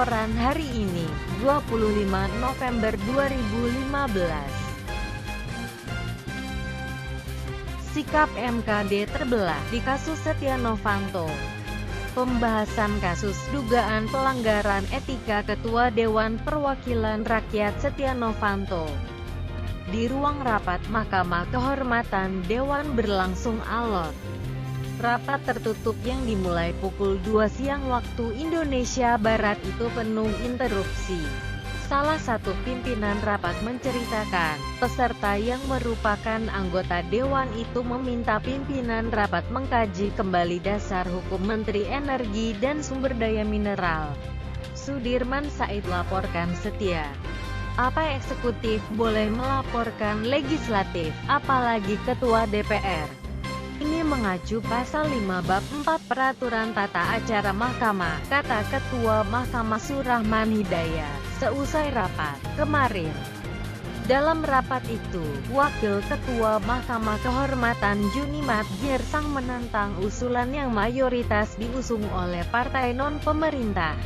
laporan hari ini, 25 November 2015. Sikap MKD terbelah di kasus Setia Novanto. Pembahasan kasus dugaan pelanggaran etika Ketua Dewan Perwakilan Rakyat Setia Novanto di ruang rapat Mahkamah Kehormatan Dewan berlangsung alot. Rapat tertutup yang dimulai pukul 2 siang waktu Indonesia Barat itu penuh interupsi. Salah satu pimpinan rapat menceritakan, peserta yang merupakan anggota Dewan itu meminta pimpinan rapat mengkaji kembali dasar hukum Menteri Energi dan Sumber Daya Mineral. Sudirman Said laporkan Setia. Apa eksekutif boleh melaporkan legislatif, apalagi ketua DPR? Ini mengacu pasal 5 bab 4 Peraturan Tata Acara Mahkamah, kata Ketua Mahkamah Surahman Hidayat, seusai rapat kemarin. Dalam rapat itu, Wakil Ketua Mahkamah Kehormatan Junimat Girsang menentang usulan yang mayoritas diusung oleh partai non-pemerintah.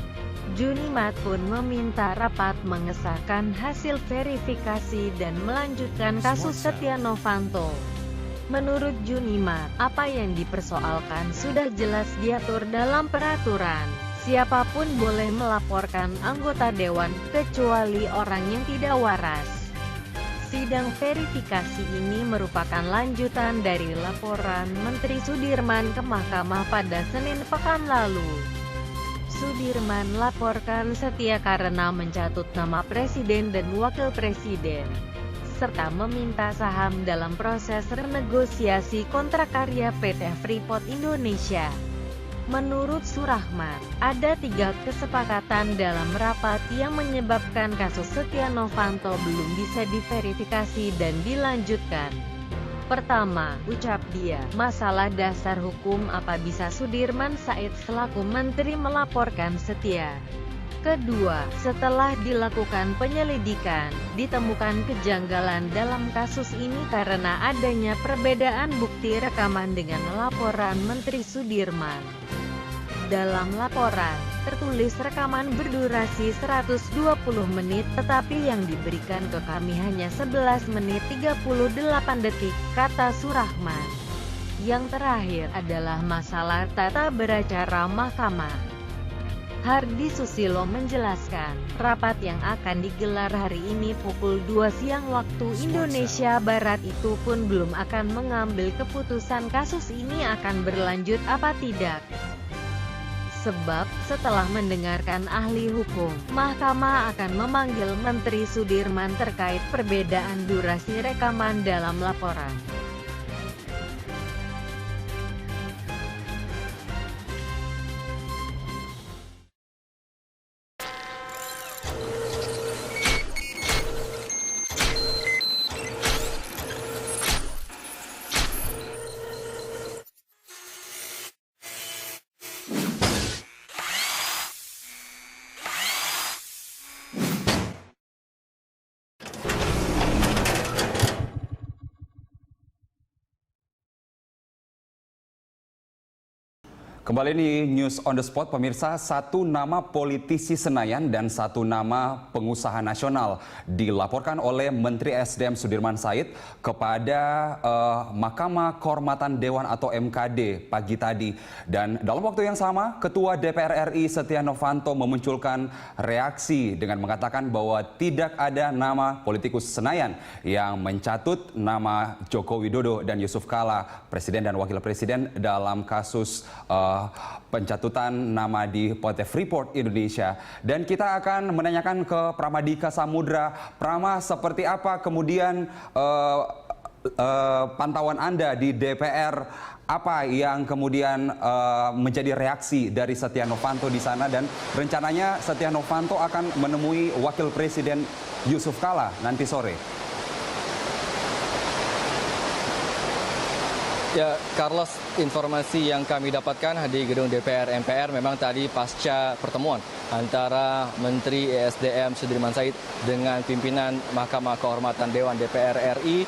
Junimat pun meminta rapat mengesahkan hasil verifikasi dan melanjutkan kasus Setia Novanto. Menurut Junimat, apa yang dipersoalkan sudah jelas diatur dalam peraturan. Siapapun boleh melaporkan anggota dewan, kecuali orang yang tidak waras. Sidang verifikasi ini merupakan lanjutan dari laporan Menteri Sudirman ke Mahkamah pada Senin pekan lalu. Sudirman laporkan Setia karena mencatut nama Presiden dan Wakil Presiden, serta meminta saham dalam proses renegosiasi kontrak karya PT Freeport Indonesia. Menurut Surahman, ada 3 kesepakatan dalam rapat yang menyebabkan kasus Setia Novanto belum bisa diverifikasi dan dilanjutkan. Pertama, ucap dia, masalah dasar hukum apa bisa Sudirman Said selaku menteri melaporkan Setia. Kedua, setelah dilakukan penyelidikan, ditemukan kejanggalan dalam kasus ini karena adanya perbedaan bukti rekaman dengan laporan Menteri Sudirman. Dalam laporan, tertulis rekaman berdurasi 120 menit tetapi yang diberikan ke kami hanya 11 menit 38 detik, kata Surahman. Yang terakhir adalah masalah tata beracara mahkamah. Hardi Susilo menjelaskan, rapat yang akan digelar hari ini pukul 2 siang waktu Indonesia Barat itu pun belum akan mengambil keputusan kasus ini akan berlanjut apa tidak. Sebab, setelah mendengarkan ahli hukum, Mahkamah akan memanggil Menteri Sudirman terkait perbedaan durasi rekaman dalam laporan. Kembali di News on the Spot, pemirsa, satu nama politisi Senayan dan satu nama pengusaha nasional dilaporkan oleh Menteri SDM Sudirman Said kepada Mahkamah Kehormatan Dewan atau MKD pagi tadi. Dan dalam waktu yang sama, Ketua DPR RI Setia Novanto memunculkan reaksi dengan mengatakan bahwa tidak ada nama politikus Senayan yang mencatut nama Joko Widodo dan Yusuf Kala, Presiden dan Wakil Presiden dalam kasus pencatutan nama di PT Freeport Indonesia. Dan kita akan menanyakan ke Pramadika Samudra. Prama, seperti apa kemudian pantauan Anda di DPR? Apa yang kemudian menjadi reaksi dari Setia Novanto di sana, dan rencananya Setia Novanto akan menemui Wakil Presiden Yusuf Kala nanti sore? Ya, Carlos, informasi yang kami dapatkan di gedung DPR MPR memang tadi pasca pertemuan antara Menteri ESDM Sudirman Said dengan pimpinan Mahkamah Kehormatan Dewan DPR RI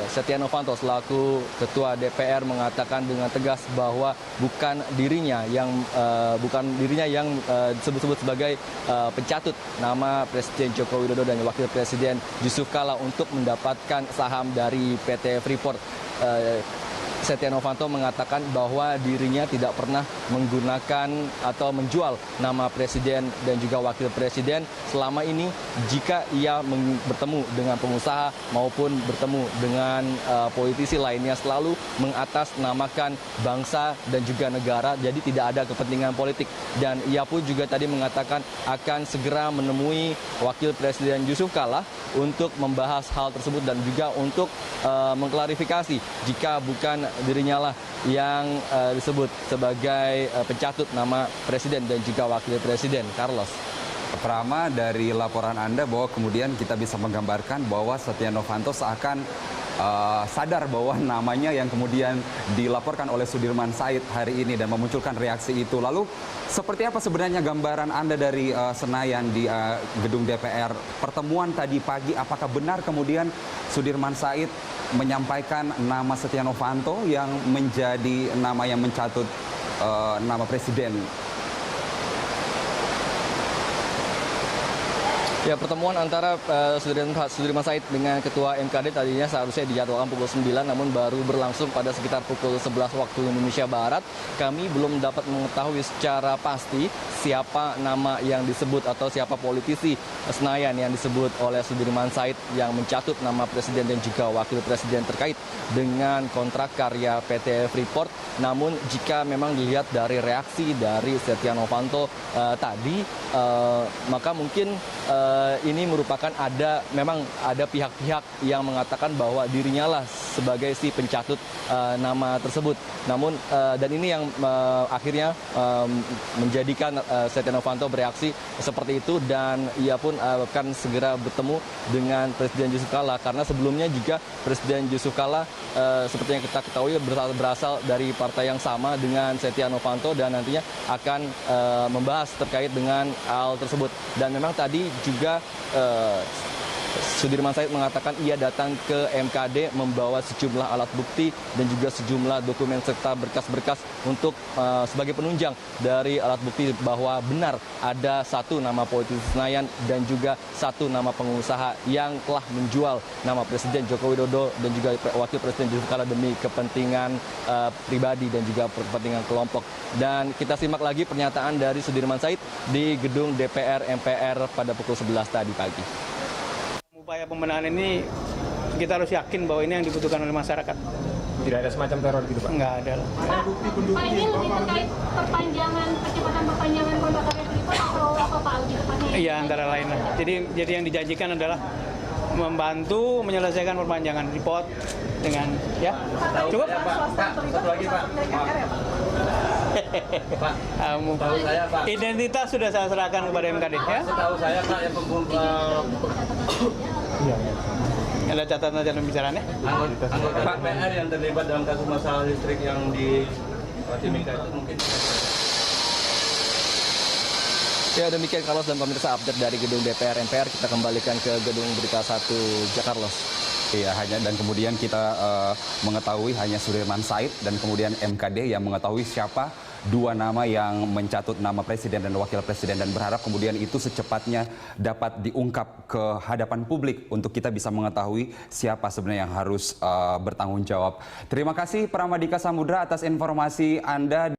Setia Novanto selaku Ketua DPR mengatakan dengan tegas bahwa bukan dirinya yang disebut-sebut sebagai pencatut nama Presiden Joko Widodo dan Wakil Presiden Yusuf Kala untuk mendapatkan saham dari PT Freeport. Setia Novanto mengatakan bahwa dirinya tidak pernah menggunakan atau menjual nama presiden dan juga wakil presiden selama ini jika ia bertemu dengan pengusaha maupun bertemu dengan politisi lainnya selalu mengatasnamakan bangsa dan juga negara, jadi tidak ada kepentingan politik. Dan ia pun juga tadi mengatakan akan segera menemui wakil presiden Yusuf Kala untuk membahas hal tersebut dan juga untuk mengklarifikasi jika bukan dirinya lah yang disebut sebagai pencatut nama presiden dan juga wakil presiden. Carlos. Prama, dari laporan Anda bahwa kemudian kita bisa menggambarkan bahwa Setia Novanto seakan sadar bahwa namanya yang kemudian dilaporkan oleh Sudirman Said hari ini dan memunculkan reaksi itu. Lalu seperti apa sebenarnya gambaran Anda dari Senayan di gedung DPR pertemuan tadi pagi? Apakah benar kemudian Sudirman Said menyampaikan nama Setia Novanto yang menjadi nama yang mencatut nama presiden? Ya, pertemuan antara Sudirman Said dengan Ketua MKD tadinya seharusnya dijadwalkan pukul 9, namun baru berlangsung pada sekitar pukul 11 waktu Indonesia Barat. Kami belum dapat mengetahui secara pasti siapa nama yang disebut atau siapa politisi Senayan yang disebut oleh Sudirman Said yang mencatut nama presiden dan juga wakil presiden terkait dengan kontrak karya PT Freeport. Namun jika memang dilihat dari reaksi dari Setia Novanto tadi, maka mungkin ini merupakan memang ada pihak-pihak yang mengatakan bahwa dirinya lah sebagai si pencatut nama tersebut. Namun dan ini yang akhirnya menjadikan Setia Novanto bereaksi seperti itu, dan ia pun akan segera bertemu dengan Presiden Yusuf Kala karena sebelumnya juga Presiden Yusuf Kala seperti yang kita ketahui berasal dari partai yang sama dengan Setia Novanto dan nantinya akan membahas terkait dengan hal tersebut. Dan memang tadi juga Sudirman Said mengatakan ia datang ke MKD membawa sejumlah alat bukti dan juga sejumlah dokumen serta berkas-berkas untuk sebagai penunjang dari alat bukti bahwa benar ada satu nama politisi Senayan dan juga satu nama pengusaha yang telah menjual nama Presiden Joko Widodo dan juga Wakil Presiden Yusuf Kala demi kepentingan pribadi dan juga kepentingan kelompok. Dan kita simak lagi pernyataan dari Sudirman Said di gedung DPR MPR pada pukul 11 tadi pagi. Upaya pembenahan ini kita harus yakin bahwa ini yang dibutuhkan oleh masyarakat. Tidak ada semacam teror gitu, Pak? Enggak ada. Pak, ini lebih terkait percepatan perpanjangan kontrak karya Freeport atau apa, Pak? Lebih tepatnya? Iya, antara lain lah. Jadi yang dijanjikan adalah membantu menyelesaikan perpanjangan Freeport dengan cukup. Satu lagi, Pak. Pak, tahu saya, Pak. Identitas sudah saya serahkan kepada MKD ya. Setahu saya, Pak, yang Ada catatan pembicaraannya? anggota DPR yang terlibat dalam kasus masalah listrik yang di Timika itu mungkin. Ya, demikian Carlos dan pemirsa update dari gedung DPR MPR. Kita kembalikan ke gedung Berita 1 Jakarta. Iya, dan kemudian kita mengetahui hanya Sudirman Said dan kemudian MKD yang mengetahui siapa dua nama yang mencatut nama presiden dan wakil presiden, dan berharap kemudian itu secepatnya dapat diungkap ke hadapan publik untuk kita bisa mengetahui siapa sebenarnya yang harus bertanggung jawab. Terima kasih Pramadika Samudra atas informasi Anda.